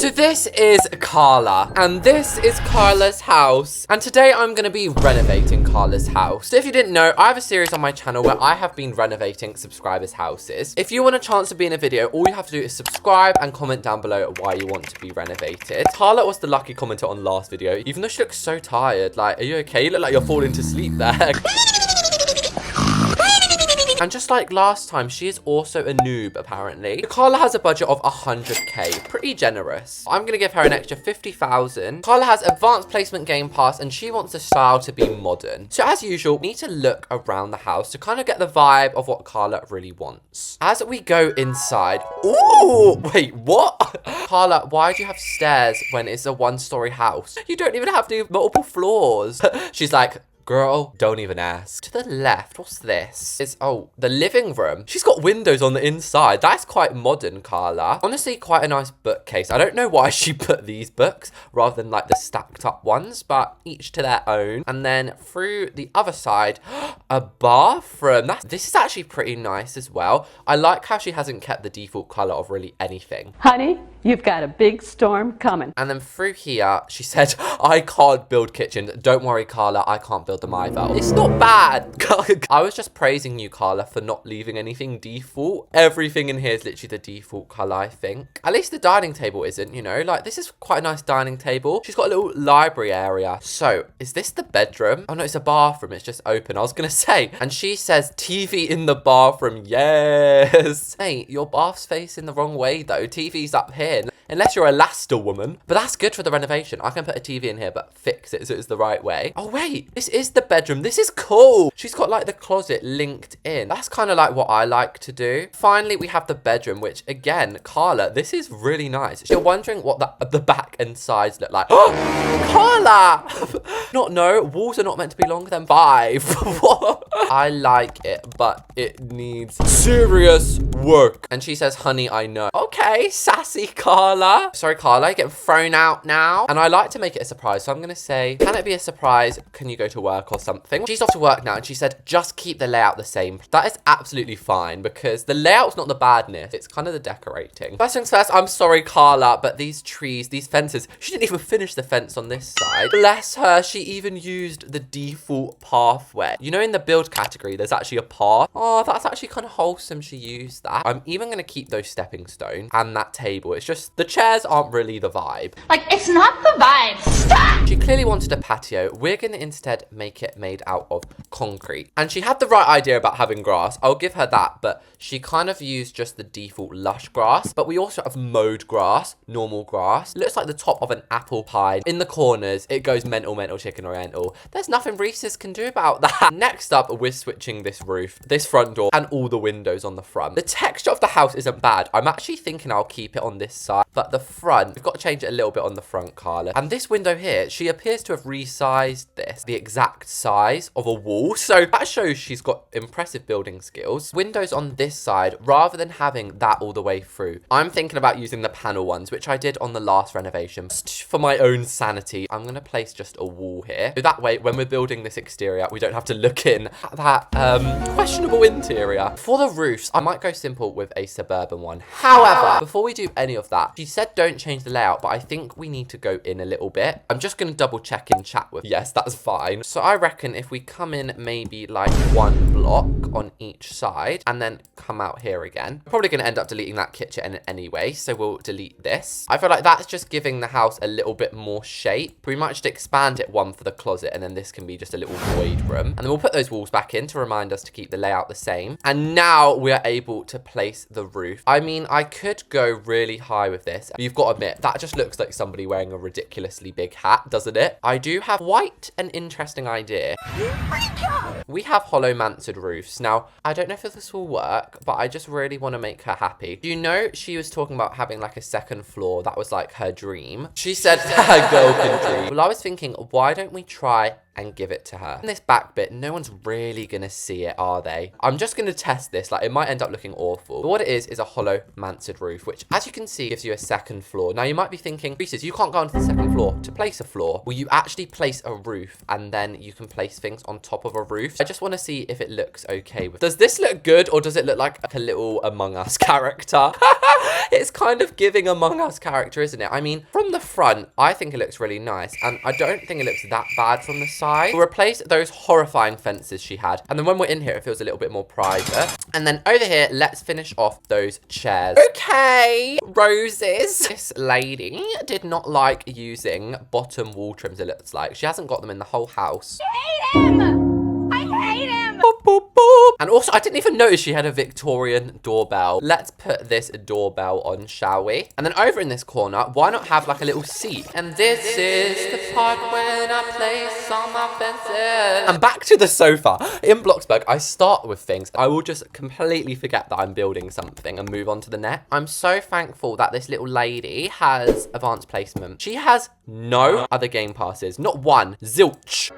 So this is Carla, and this is Carla's house. And today I'm going to be renovating Carla's house. So if you didn't know, I have a series on my channel where I have been renovating subscribers' houses. If you want a chance to be in a video, all you have to do is subscribe and comment down below why you want to be renovated. Carla was the lucky commenter on last video, even though she looks so tired. Like, are you okay? You look like you're falling to sleep there. And just like last time, she is also a noob, apparently. Carla has a budget of 100k, pretty generous. I'm gonna give her an extra 50,000. Carla has advanced placement game pass, and she wants the style to be modern. So as usual, we need to look around the house to kind of get the vibe of what Carla really wants. As we go inside, ooh, wait, what? Carla, why do you have stairs when it's a one-story house? You don't even have to do multiple floors. She's like, girl, don't even ask. To the left, what's this? It's, oh, the living room. She's got windows on the inside. That's quite modern, Carla. Honestly, quite a nice bookcase. I don't know why she put these books rather than like the stacked up ones, but each to their own. And then through the other side, a bathroom. This is actually pretty nice as well. I like how she hasn't kept the default color of really anything. Honey, you've got a big storm coming. And then through here, she said, I can't build kitchens. Don't worry, Carla, I can't build them either. It's not bad. I was just praising you, Carla, for not leaving anything default. Everything in here is literally the default color, I think. At least the dining table isn't, you know, like this is quite a nice dining table. She's got a little library area. So is this the bedroom? Oh no, it's a bathroom. It's just open. I was gonna say. And she says TV in the bathroom. Yes. Hey, your bath's facing the wrong way though. TV's up here. Unless you're a Leicester woman. But that's good for the renovation. I can put a TV in here, but fix it so it's the right way. Oh, wait. This is the bedroom. This is cool. She's got, like, the closet linked in. That's kind of like what I like to do. Finally, we have the bedroom, which, again, Carla, this is really nice. If you're wondering what the back and sides look like. Oh, Carla! No, walls are not meant to be longer than 5. What? I like it, but it needs serious work. And she says, honey, I know. Okay, sassy Carla. Sorry, Carla, you're getting thrown out now. And I like to make it a surprise, so I'm gonna say, can it be a surprise? Can you go to work or something? She's off to work now, and she said, just keep the layout the same. That is absolutely fine, because the layout's not the badness. It's kind of the decorating. First things first, I'm sorry, Carla, but these trees, these fences, she didn't even finish the fence on this side. Bless her, she even used the default pathway. You know, in the build category, there's actually a path. Oh, that's actually kind of wholesome she used that. I'm even gonna keep those stepping stones and that table. It's just, the chairs aren't really the vibe. Like, it's not the vibe. Stop! She clearly wanted a patio. We're gonna instead make it made out of concrete. And she had the right idea about having grass. I'll give her that, but she kind of used just the default lush grass. But we also have mowed grass, normal grass. Looks like the top of an apple pie. In the corners, it goes mental chicken oriental. There's nothing Reese's can do about that. Next up, we're switching this roof, this front door, and all the windows on the front. The texture of the house isn't bad. I'm actually thinking I'll keep it on this side. But the front, we've got to change it a little bit on the front, Carla. And this window here, she appears to have resized this, the exact size of a wall. So that shows she's got impressive building skills. Windows on this side, rather than having that all the way through, I'm thinking about using the panel ones, which I did on the last renovation. Just for my own sanity, I'm going to place just a wall here. So that way, when we're building this exterior, we don't have to look in at that questionable interior. For the roofs, I might go simple with a suburban one. However, before we do any of that, she said don't change the layout, but I think we need to go in a little bit. I'm just going to double check in chat with, yes, that's fine. So I reckon if we come in maybe like one block on each side and then come out here again, we're probably going to end up deleting that kitchen anyway, so we'll delete this. I feel like that's just giving the house a little bit more shape. We might just expand it one for the closet, and then this can be just a little void room. And then we'll put those walls back in to remind us to keep the layout the same. And now we are able to place the roof. I mean, I could go really high with this. But you've got to admit, that just looks like somebody wearing a ridiculously big hat, doesn't it? I do have quite an interesting idea. We have hollow mansard roofs. Now, I don't know if this will work, but I just really want to make her happy. You know, she was talking about having like a second floor. That was like her dream. She said, girl can dream. Well, I was thinking, why don't we try and give it to her. In this back bit, no one's really gonna see it, are they? I'm just gonna test this. Like, it might end up looking awful. But what it is a hollow mansard roof, which, as you can see, gives you a second floor. Now, you might be thinking, Reese's, you can't go onto the second floor to place a floor. Well, you actually place a roof, and then you can place things on top of a roof. I just want to see if it looks okay. Does this look good, or does it look like a little Among Us character? It's kind of giving Among Us character, isn't it? I mean, from the front, I think it looks really nice, and I don't think it looks that bad from the side. We'll replace those horrifying fences she had, and then when we're in here, it feels a little bit more private. And then over here, let's finish off those chairs. Okay, roses. This lady did not like using bottom wall trims, it looks like. She hasn't got them in the whole house. I hate him! I hate him! Boop, boop, boop. And also, I didn't even notice she had a Victorian doorbell. Let's put this doorbell on, shall we? And then over in this corner, why not have like a little seat? And this is the part when I place on my fences. And back to the sofa. In Bloxburg, I start with things. I will just completely forget that I'm building something and move on to the next. I'm so thankful that this little lady has advanced placement. She has no other game passes. Not one. Zilch.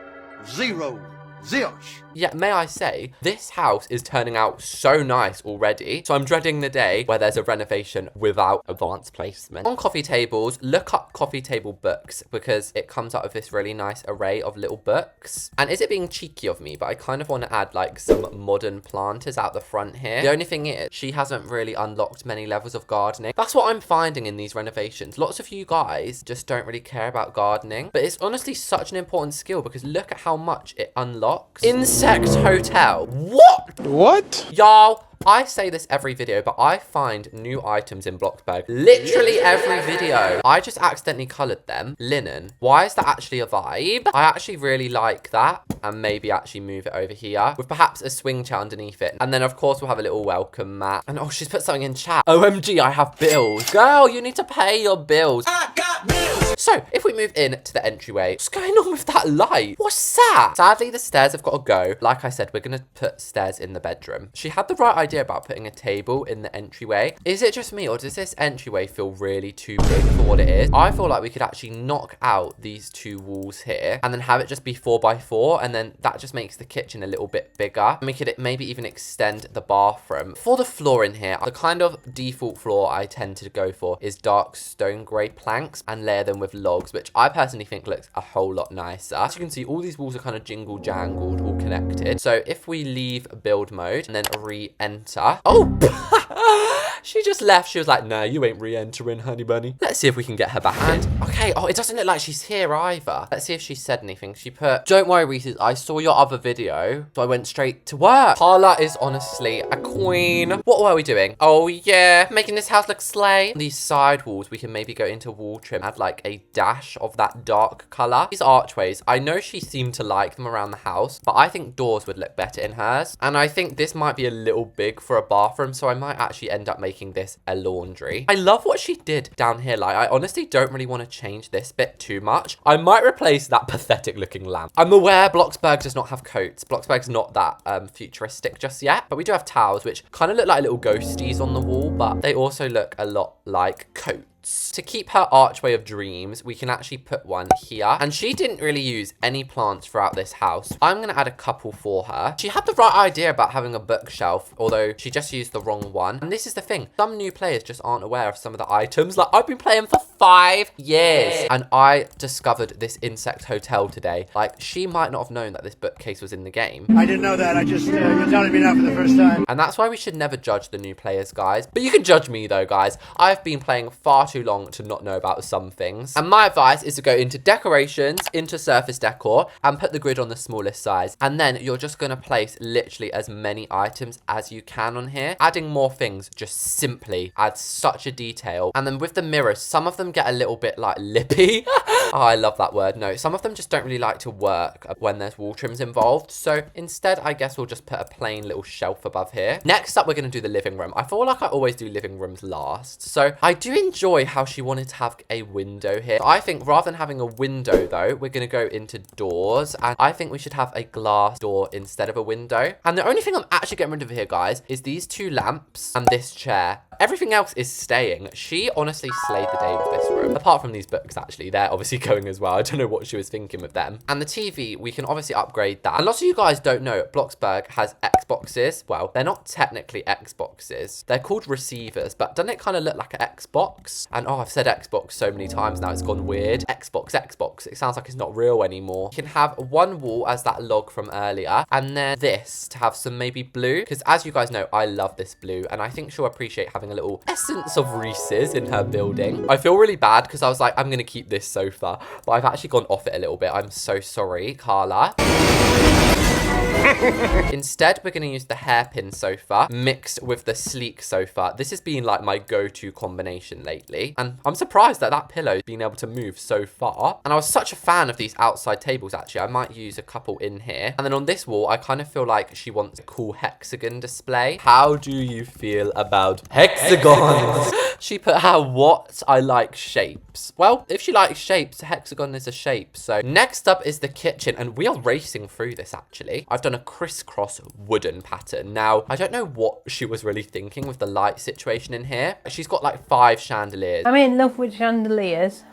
Zero. Zilch. Yeah, may I say, this house is turning out so nice already. So I'm dreading the day where there's a renovation without advanced placement. On coffee tables, look up coffee table books because it comes out of this really nice array of little books. And is it being cheeky of me, but I kind of want to add like some modern planters out the front here. The only thing is, she hasn't really unlocked many levels of gardening. That's what I'm finding in these renovations. Lots of you guys just don't really care about gardening, but it's honestly such an important skill because look at how much it unlocks. Insect hotel. What? Y'all, I say this every video, but I find new items in Bloxburg literally every video. I just accidentally coloured them. Linen. Why is that actually a vibe? I actually really like that. And maybe actually move it over here with perhaps a swing chair underneath it. And then, of course, we'll have a little welcome mat. And, oh, she's put something in chat. OMG, I have bills. Girl, you need to pay your bills. I got bills. So, if we move in to the entryway, what's going on with that light? What's that? Sadly, the stairs have got to go. Like I said, we're going to put stairs in the bedroom. She had the right idea about putting a table in the entryway. Is it just me, or does this entryway feel really too big for what it is? I feel like we could actually knock out these two walls here and then have it just be 4x4, and then that just makes the kitchen a little bit bigger. And we could maybe even extend the bathroom. For the floor in here, the kind of default floor I tend to go for is dark stone grey planks and layer them with logs, which I personally think looks a whole lot nicer. As you can see, all these walls are kind of jingle jangled, all connected. So if we leave build mode and then re-enter. Oh, she just left. She was like, nah, you ain't re-entering, honey bunny. Let's see if we can get her back in. Okay, oh, it doesn't look like she's here either. Let's see if she said anything. She put, don't worry, Reese's, I saw your other video, so I went straight to work. Carla is honestly a queen. What were we doing? Oh yeah, making this house look slay. These side walls, we can maybe go into wall trim, add like a dash of that dark color. These archways, I know she seemed to like them around the house, but I think doors would look better in hers. And I think this might be a little big for a bathroom, so I might actually end up making this a laundry. I love what she did down here. Like, I honestly don't really want to change this bit too much. I might replace that pathetic looking lamp. I'm aware Bloxburg does not have coats. Bloxburg's not that futuristic just yet, but we do have towels, which kind of look like little ghosties on the wall, but they also look a lot like coats. To keep her archway of dreams, we can actually put one here. And she didn't really use any plants throughout this house. I'm going to add a couple for her. She had the right idea about having a bookshelf, although she just used the wrong one. And this is the thing. Some new players just aren't aware of some of the items. Like, I've been playing for 5 years. And I discovered this insect hotel today. Like, she might not have known that this bookcase was in the game. I didn't know that. I just, you're telling me now for the first time. And that's why we should never judge the new players, guys. But you can judge me, though, guys. I've been playing far too long to not know about some things. And my advice is to go into decorations, into surface decor, and put the grid on the smallest size. And then you're just going to place literally as many items as you can on here. Adding more things just simply adds such a detail. And then with the mirrors, some of them get a little bit like lippy. Oh, I love that word. No, some of them just don't really like to work when there's wall trims involved. So instead, I guess we'll just put a plain little shelf above here. Next up, we're going to do the living room. I feel like I always do living rooms last. So I do enjoy how she wanted to have a window here. I think rather than having a window though, we're going to go into doors, and I think we should have a glass door instead of a window. And the only thing I'm actually getting rid of here, guys, is these 2 lamps and this chair. Everything else is staying. She honestly slayed the day with this room. Apart from these books, actually. They're obviously going as well. I don't know what she was thinking with them. And the TV, we can obviously upgrade that. And lots of you guys don't know, Bloxburg has Xboxes. Well, they're not technically Xboxes. They're called receivers, but doesn't it kind of look like an Xbox? And oh, I've said Xbox so many times now, it's gone weird. Xbox. It sounds like it's not real anymore. You can have one wall as that log from earlier, and then this to have some maybe blue, because as you guys know, I love this blue, and I think she'll appreciate having a little essence of Reese's in her building. I feel really bad because I was like, I'm going to keep this sofa, but I've actually gone off it a little bit. I'm so sorry, Carla. Instead, we're going to use the hairpin sofa mixed with the sleek sofa. This has been like my go-to combination lately. And I'm surprised that that pillow's been able to move so far. And I was such a fan of these outside tables, actually. I might use a couple in here. And then on this wall, I kind of feel like she wants a cool hexagon display. How do you feel about hexagons? She put her what I like shapes. Well, if she likes shapes, a hexagon is a shape. So next up is the kitchen. And we are racing through this, actually. I've done a crisscross wooden pattern. Now, I don't know what she was really thinking with the light situation in here. She's got like 5 chandeliers. I'm in love with chandeliers.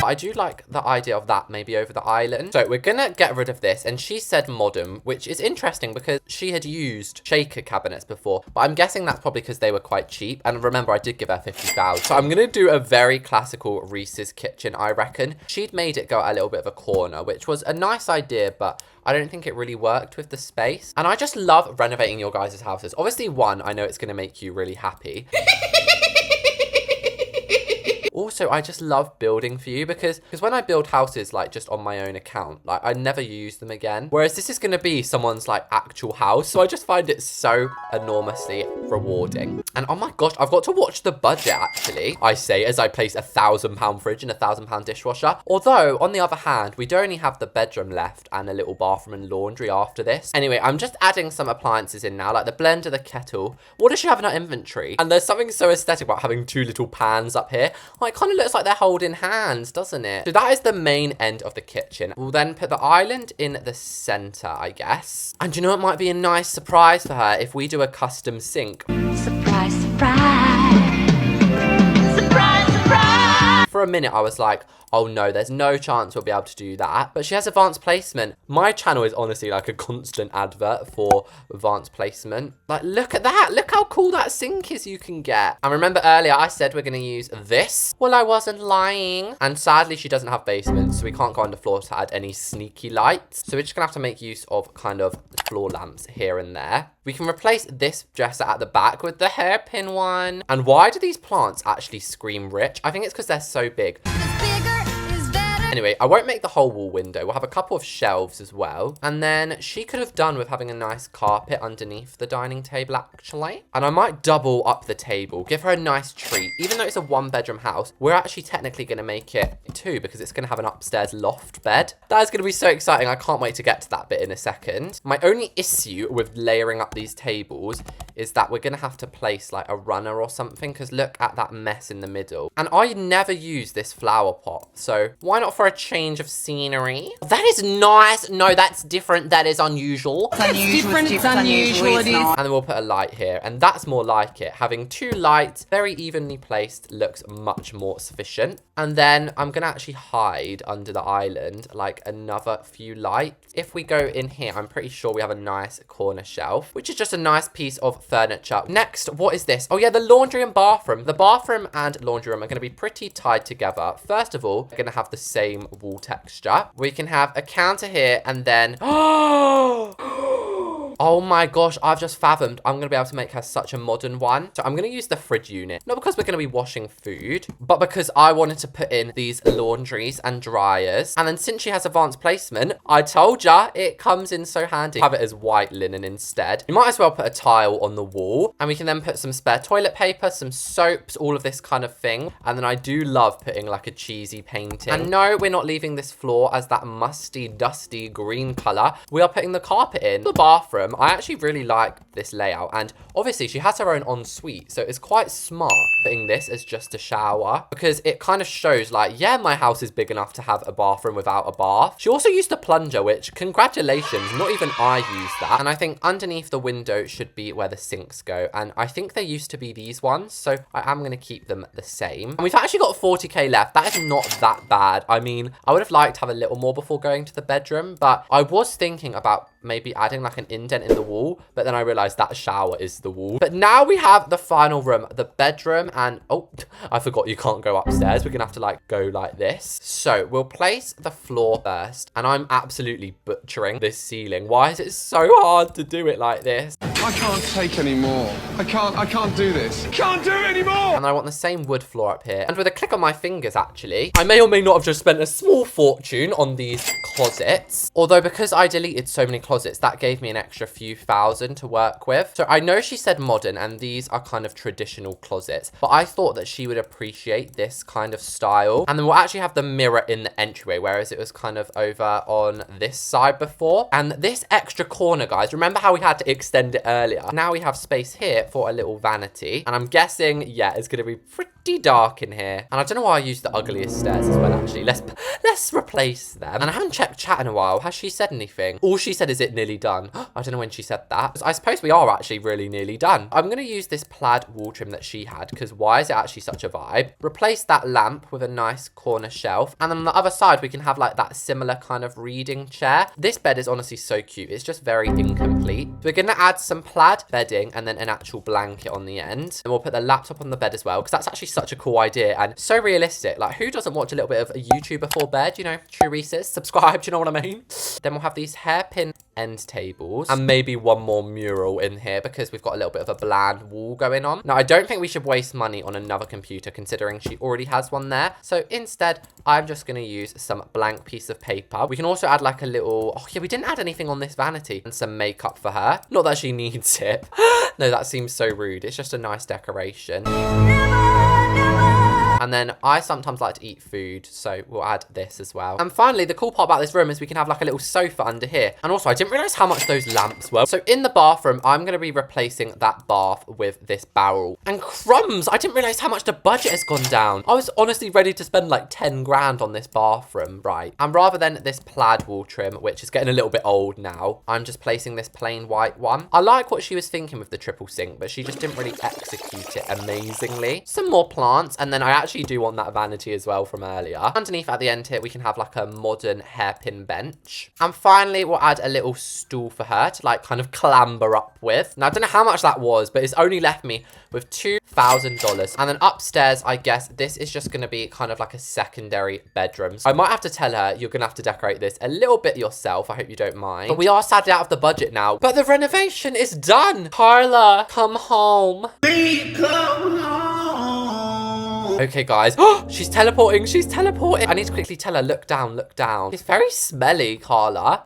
I do like the idea of that maybe over the island. So we're gonna get rid of this, and she said modern, which is interesting because she had used shaker cabinets before, but I'm guessing that's probably because they were quite cheap. And remember, I did give her 50,000. So I'm gonna do a very classical Reese's kitchen, I reckon. She'd made it go a little bit of a corner, which was a nice idea, but I don't think it really worked with the space. And I just love renovating your guys' houses. Obviously, one, I know it's gonna make you really happy. Also, I just love building for you because when I build houses, like, just on my own account, like, I never use them again. Whereas this is going to be someone's, like, actual house. So I just find it so enormously rewarding. And oh my gosh, I've got to watch the budget, actually. I say as I place a £1,000 fridge and a £1,000 dishwasher. Although, on the other hand, we do only have the bedroom left and a little bathroom and laundry after this. Anyway, I'm just adding some appliances in now, like the blender, the kettle. What does she have in her inventory? And there's something so aesthetic about having 2 little pans up here. Oh, it kind of looks like they're holding hands, doesn't it? So that is the main end of the kitchen. We'll then put the island in the center, I guess. And you know, it might be a nice surprise for her if we do a custom sink. Surprise, surprise. Surprise, surprise. For a minute, I was like, oh no, there's no chance we'll be able to do that. But she has advanced placement. My channel is honestly like a constant advert for advanced placement. Like, look at that. Look how cool that sink is you can get. And remember earlier, I said we're going to use this. Well, I wasn't lying. And sadly, she doesn't have basements, so we can't go underfloor to add any sneaky lights. So we're just going to have to make use of kind of floor lamps here and there. We can replace this dresser at the back with the hairpin one. And why do these plants actually scream rich? I think it's because they're so big. Anyway, I won't make the whole wall window. We'll have a couple of shelves as well. And then she could have done with having a nice carpet underneath the dining table, actually. And I might double up the table, give her a nice treat. Even though it's a 1-bedroom house, we're actually technically going to make it 2 because it's going to have an upstairs loft bed. That is going to be so exciting. I can't wait to get to that bit in a second. My only issue with layering up these tables is that we're going to have to place like a runner or something, because look at that mess in the middle. And I never use this flower pot, so why not for a change of scenery? That is nice. No, that's different. That is unusual. It's unusual. It is. And then we'll put a light here, and that's more like it. Having 2 lights, very evenly placed, looks much more sufficient. And then I'm gonna actually hide under the island like another few lights. If we go in here, I'm pretty sure we have a nice corner shelf, which is just a nice piece of furniture. Next, what is this? Oh yeah, the laundry and bathroom. The bathroom and laundry room are gonna be pretty tied together. First of all, we're gonna have the same wall texture. We can have a counter here, and then oh my gosh, I've just fathomed. I'm going to be able to make her such a modern one. So I'm going to use the fridge unit. Not because we're going to be washing food, but because I wanted to put in these laundries and dryers. And then since she has advanced placement, I told ya it comes in so handy. Have it as white linen instead. You might as well put a tile on the wall. And we can then put some spare toilet paper, some soaps, all of this kind of thing. And then I do love putting like a cheesy painting. And no, we're not leaving this floor as that musty, dusty green color. We are putting the carpet in. The bathroom, I actually really like this layout. And obviously she has her own ensuite, so it's quite smart putting this as just a shower, because it kind of shows like, yeah, my house is big enough to have a bathroom without a bath. She also used a plunger, which congratulations, not even I used that. And I think underneath the window should be where the sinks go, and I think they used to be these ones, so I am going to keep them the same. And we've actually got 40k left. That is not that bad. I mean, I would have liked to have a little more before going to the bedroom, but I was thinking about maybe adding like an indent in the wall, but then I realized that shower is the wall. But now we have the final room, the bedroom, and oh, I forgot you can't go upstairs. We're gonna have to like go like this. So we'll place the floor first, and I'm absolutely butchering this ceiling. Why is it so hard to do it like this? I can't take any more. I can't do this. Can't do it anymore! And I want the same wood floor up here. And with a click of my fingers, actually, I may or may not have just spent a small fortune on these closets. Although because I deleted so many closets, that gave me an extra few thousand to work with. So I know she said modern, and these are kind of traditional closets, but I thought that she would appreciate this kind of style. And then we'll actually have the mirror in the entryway, whereas it was kind of over on this side before. And this extra corner, guys, remember how we had to extend it earlier? Now we have space here for a little vanity. And I'm guessing, yeah, it's gonna be pretty dark in here. And I don't know why I used the ugliest stairs as well, actually. Let's replace them. And I haven't checked chat in a while. Has she said anything? All she said is it nearly done. I don't know when she said that. I suppose we are actually really nearly done. I'm gonna use this plaid wall trim that she had, because why is it actually such a vibe? Replace that lamp with a nice corner shelf. And then on the other side, we can have like that similar kind of reading chair. This bed is honestly so cute. It's just very incomplete. We're gonna add some plaid bedding and then an actual blanket on the end. And we'll put the laptop on the bed as well, because that's actually such a cool idea and so realistic. Like, who doesn't watch a little bit of a YouTube before bed? You know, true Reese's, subscribe, do you know what I mean? Then we'll have these hairpin end tables and maybe one more mural in here, because we've got a little bit of a bland wall going on. Now, I don't think we should waste money on another computer, considering she already has one there. So instead, I'm just going to use some blank piece of paper. We can also add like a little, oh yeah, we didn't add anything on this vanity, and some makeup for her. Not that she needs it. No, that seems so rude. It's just a nice decoration. And then I sometimes like to eat food, so we'll add this as well. And finally, the cool part about this room is we can have like a little sofa under here. And also, I didn't realize how much those lamps were. So in the bathroom, I'm going to be replacing that bath with this barrel. And crumbs, I didn't realize how much the budget has gone down. I was honestly ready to spend like 10 grand on this bathroom, right? And rather than this plaid wall trim, which is getting a little bit old now, I'm just placing this plain white one. I like what she was thinking with the triple sink, but she just didn't really execute it amazingly. Some more plants, and then I actually do want that vanity as well from earlier. Underneath at the end here, we can have like a modern hairpin bench. And finally, we'll add a little stool for her to like kind of clamber up with. Now, I don't know how much that was, but it's only left me with $2,000. And then upstairs, I guess this is just going to be kind of like a secondary bedroom. So I might have to tell her, you're going to have to decorate this a little bit yourself. I hope you don't mind. But we are sadly out of the budget now. But the renovation is done. Carla, come home. Come home. Okay, guys. She's teleporting. She's teleporting. I need to quickly tell her, look down, look down. It's very smelly, Carla.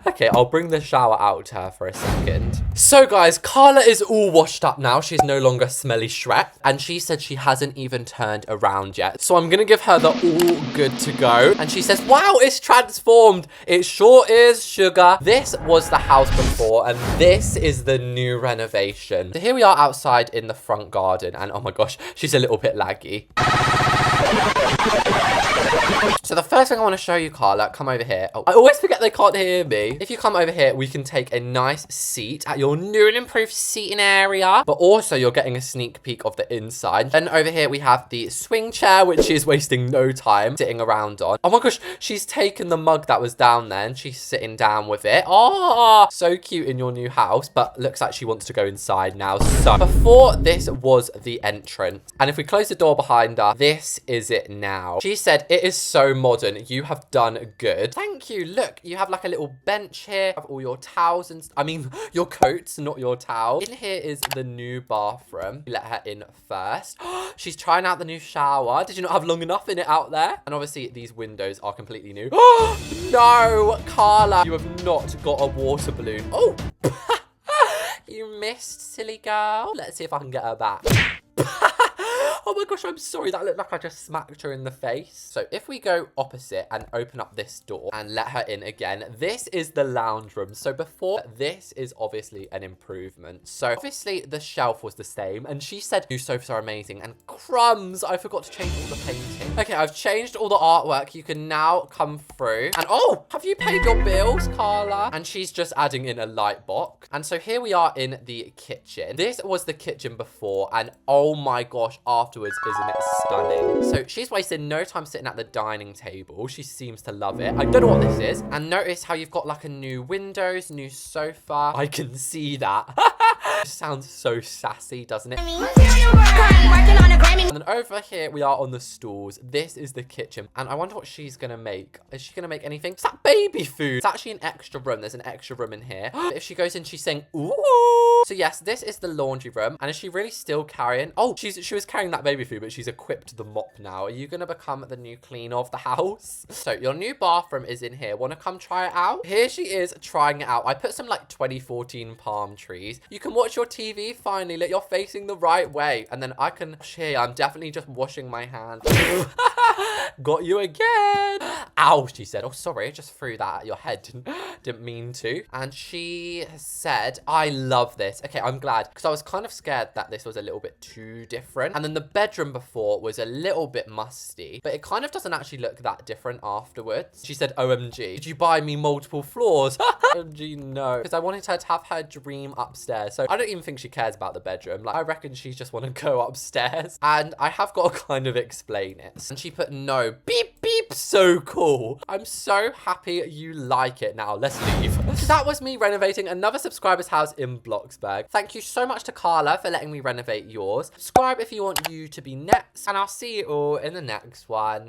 Okay, I'll bring the shower out to her for a second. So, guys, Carla is all washed up now. She's no longer smelly Shrek. And she said she hasn't even turned around yet. So I'm going to give her the all good to go. And she says, wow, it's transformed. It sure is, sugar. This was the house before, and this is the new renovation. So here we are outside in the front garden. And oh my gosh, she's a little bit laggy. So the first thing I want to show you, Carla, come over here. Oh, I always forget they can't hear me. If you come over here, we can take a nice seat at your new and improved seating area. But also, you're getting a sneak peek of the inside. Then over here, we have the swing chair, which is wasting no time sitting around on. Oh my gosh, she's taken the mug that was down there and she's sitting down with it. Oh, so cute in your new house. But looks like she wants to go inside now. So before, this was the entrance. And if we close the door behind her, this is it now. She said, it is so modern. You have done good. Thank you. Look, you have like a little bench here. You have all your towels and I mean, your coats, not your towels. In here is the new bathroom. Let her in first. She's trying out the new shower. Did you not have long enough in it out there? And obviously, these windows are completely new. No, Carla, you have not got a water balloon. Oh, you missed, silly girl. Let's see if I can get her back. Oh my gosh, I'm sorry. That looked like I just smacked her in the face. So if we go opposite and open up this door and let her in again, this is the lounge room. So before, this is obviously an improvement. So obviously the shelf was the same, and she said new sofas are amazing, and crumbs, I forgot to change all the painting. Okay, I've changed all the artwork. You can now come through. And oh, have you paid your bills, Carla? And she's just adding in a light box. And so here we are in the kitchen. This was the kitchen before, and oh my gosh, afterwards, isn't it stunning? So she's wasted no time sitting at the dining table. She seems to love it. I don't know what this is. And notice how you've got like a new windows, new sofa. I can see that. It sounds so sassy, doesn't it? And then over here, we are on the stools. This is the kitchen. And I wonder what she's going to make. Is she going to make anything? Is that baby food? It's actually an extra room. There's an extra room in here. If she goes in, she's saying, ooh. So yes, this is the laundry room. And is she really still carrying? Oh, she was carrying that baby food, but she's equipped the mop now. Are you going to become the new cleaner of the house? So your new bathroom is in here. Want to come try it out? Here she is trying it out. I put some like 2014 palm trees. You can watch your TV finally. Look, you're facing the right way. And then I can wash here. I'm definitely just washing my hands. Got you again. Ow, she said. Oh, sorry. I just threw that at your head. Didn't mean to. And she said, I love this. Okay, I'm glad. Because I was kind of scared that this was a little bit too different. And then the bedroom before was a little bit musty. But it kind of doesn't actually look that different afterwards. She said, OMG, did you buy me multiple floors? OMG, no. Because I wanted her to have her dream upstairs. So I don't even think she cares about the bedroom. Like, I reckon she just want to go upstairs. And I have got to kind of explain it. And she put no. Beep, beep. So cool. I'm so happy you like it. Now, let's leave. So that was me renovating another subscriber's house in Bloxburg. Thank you so much to Carla for letting me renovate yours. Subscribe if you want you to be next. And I'll see you all in the next one.